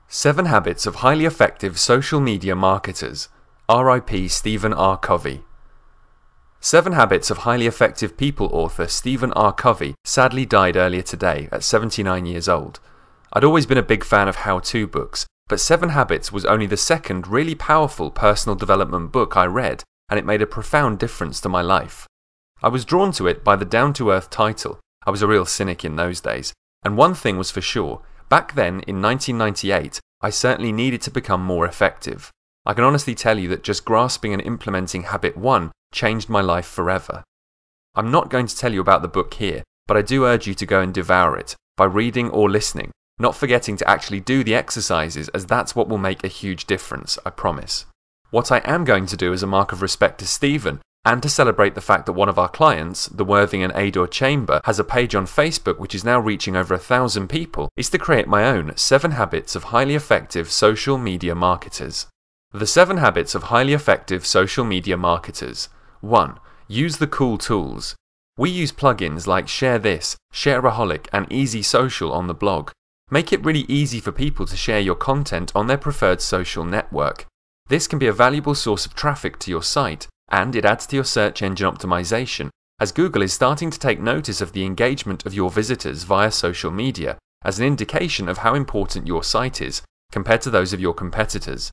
7 Habits of Highly Effective Social Media Marketers. R.I.P. Stephen R. Covey. 7 Habits of Highly Effective People author Stephen R. Covey sadly died earlier today at 79 years old. I'd always been a big fan of how-to books, but 7 Habits was only the second really powerful personal development book I read, and it made a profound difference to my life. I was drawn to it by the down-to-earth title. I was a real cynic in those days, and one thing was for sure. Back then, in 1998, I certainly needed to become more effective. I can honestly tell you that just grasping and implementing Habit 1 changed my life forever. I'm not going to tell you about the book here, but I do urge you to go and devour it, by reading or listening, not forgetting to actually do the exercises, as that's what will make a huge difference, I promise. What I am going to do as a mark of respect to Stephen, and to celebrate the fact that one of our clients, the Worthing & Ador Chamber, has a page on Facebook which is now reaching over 1,000 people, is to create my own 7 Habits of Highly Effective Social Media Marketers. The 7 Habits of Highly Effective Social Media Marketers. 1. Use the cool tools. We use plugins like Share This, Shareaholic, and Easy Social on the blog. Make it really easy for people to share your content on their preferred social network. This can be a valuable source of traffic to your site, and it adds to your search engine optimization, as Google is starting to take notice of the engagement of your visitors via social media as an indication of how important your site is compared to those of your competitors.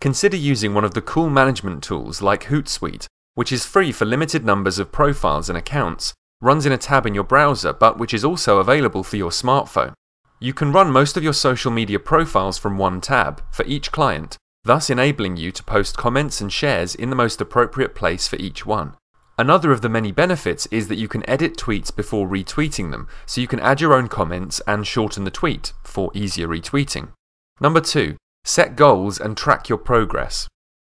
Consider using one of the cool management tools like Hootsuite, which is free for limited numbers of profiles and accounts, runs in a tab in your browser, but which is also available for your smartphone. You can run most of your social media profiles from one tab for each client, thus enabling you to post comments and shares in the most appropriate place for each one. Another of the many benefits is that you can edit tweets before retweeting them, so you can add your own comments and shorten the tweet for easier retweeting. Number 2. Set goals and track your progress.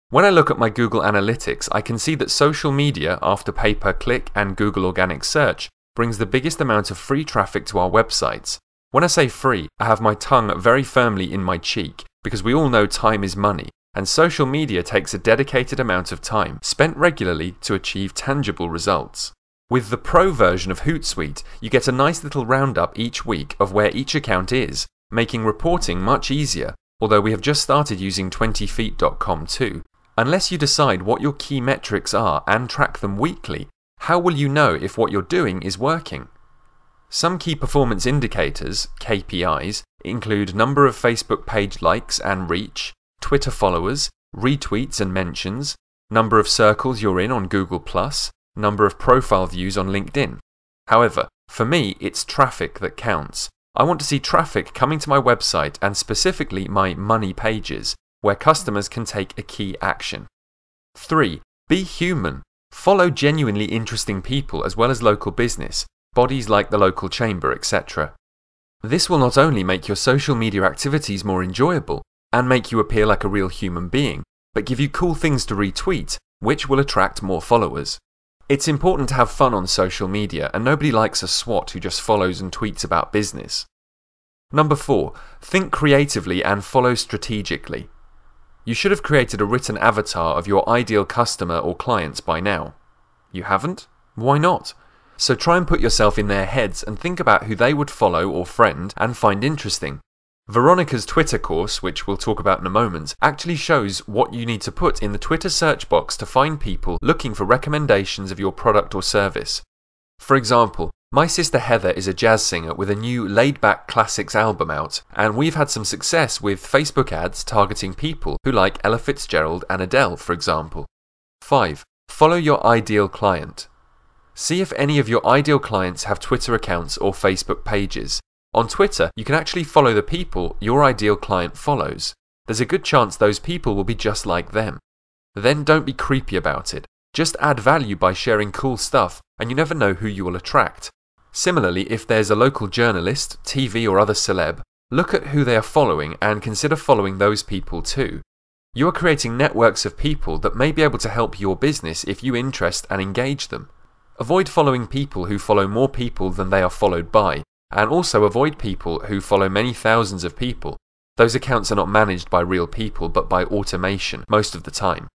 When I look at my Google Analytics, I can see that social media, after pay-per-click and Google Organic Search, brings the biggest amount of free traffic to our websites. When I say free, I have my tongue very firmly in my cheek, because we all know time is money, and social media takes a dedicated amount of time, spent regularly, to achieve tangible results. With the Pro version of Hootsuite, you get a nice little roundup each week of where each account is, making reporting much easier, although we have just started using 20feet.com too. Unless you decide what your key metrics are and track them weekly, how will you know if what you're doing is working? Some key performance indicators, KPIs, include number of Facebook page likes and reach, Twitter followers, retweets and mentions, number of circles you're in on Google+, number of profile views on LinkedIn. However, for me, it's traffic that counts. I want to see traffic coming to my website and specifically my money pages, where customers can take a key action. 3. Be human. Follow genuinely interesting people as well as local business, bodies like the local chamber, etc. This will not only make your social media activities more enjoyable and make you appear like a real human being, but give you cool things to retweet, which will attract more followers. It's important to have fun on social media, and nobody likes a swot who just follows and tweets about business. Number 4. Think creatively and follow strategically. You should have created a written avatar of your ideal customer or clients by now. You haven't? Why not? So try and put yourself in their heads and think about who they would follow or friend and find interesting. Veronica's Twitter course, which we'll talk about in a moment, actually shows what you need to put in the Twitter search box to find people looking for recommendations of your product or service. For example, my sister Heather is a jazz singer with a new laid-back classics album out, and we've had some success with Facebook ads targeting people who like Ella Fitzgerald and Adele, for example. 5. Follow your ideal client. See if any of your ideal clients have Twitter accounts or Facebook pages. On Twitter, you can actually follow the people your ideal client follows. There's a good chance those people will be just like them. Then don't be creepy about it. Just add value by sharing cool stuff, and you never know who you will attract. Similarly, if there's a local journalist, TV or other celeb, look at who they are following and consider following those people too. You are creating networks of people that may be able to help your business if you interest and engage them. Avoid following people who follow more people than they are followed by, and also avoid people who follow many thousands of people. Those accounts are not managed by real people but by automation most of the time.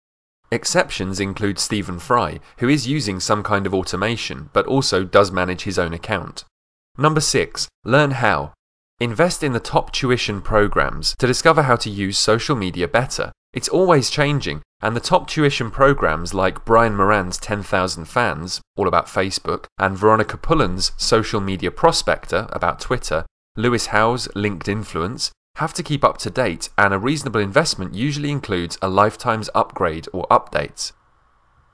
Exceptions include Stephen Fry, who is using some kind of automation but also does manage his own account. Number 6. Learn how. Invest in the top tuition programs to discover how to use social media better. It's always changing, and the top tuition programs like Brian Moran's 10,000 Fans, all about Facebook, and Veronica Pullen's Social Media Prospector, about Twitter, Lewis Howe's Linked Influence, have to keep up to date, and a reasonable investment usually includes a lifetime's upgrade or updates.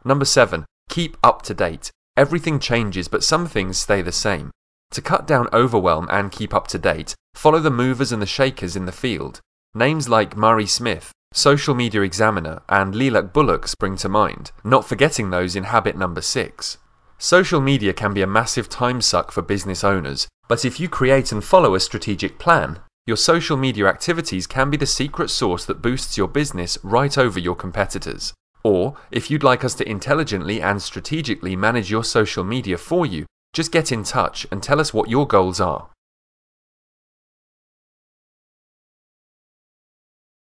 Number 7. Keep up to date. Everything changes, but some things stay the same. To cut down overwhelm and keep up to date, follow the movers and the shakers in the field. Names like Murray Smith, Social Media Examiner, and Lilac Bullock spring to mind, not forgetting those in habit number 6. Social media can be a massive time suck for business owners, but if you create and follow a strategic plan, your social media activities can be the secret sauce that boosts your business right over your competitors. Or, if you'd like us to intelligently and strategically manage your social media for you, just get in touch and tell us what your goals are.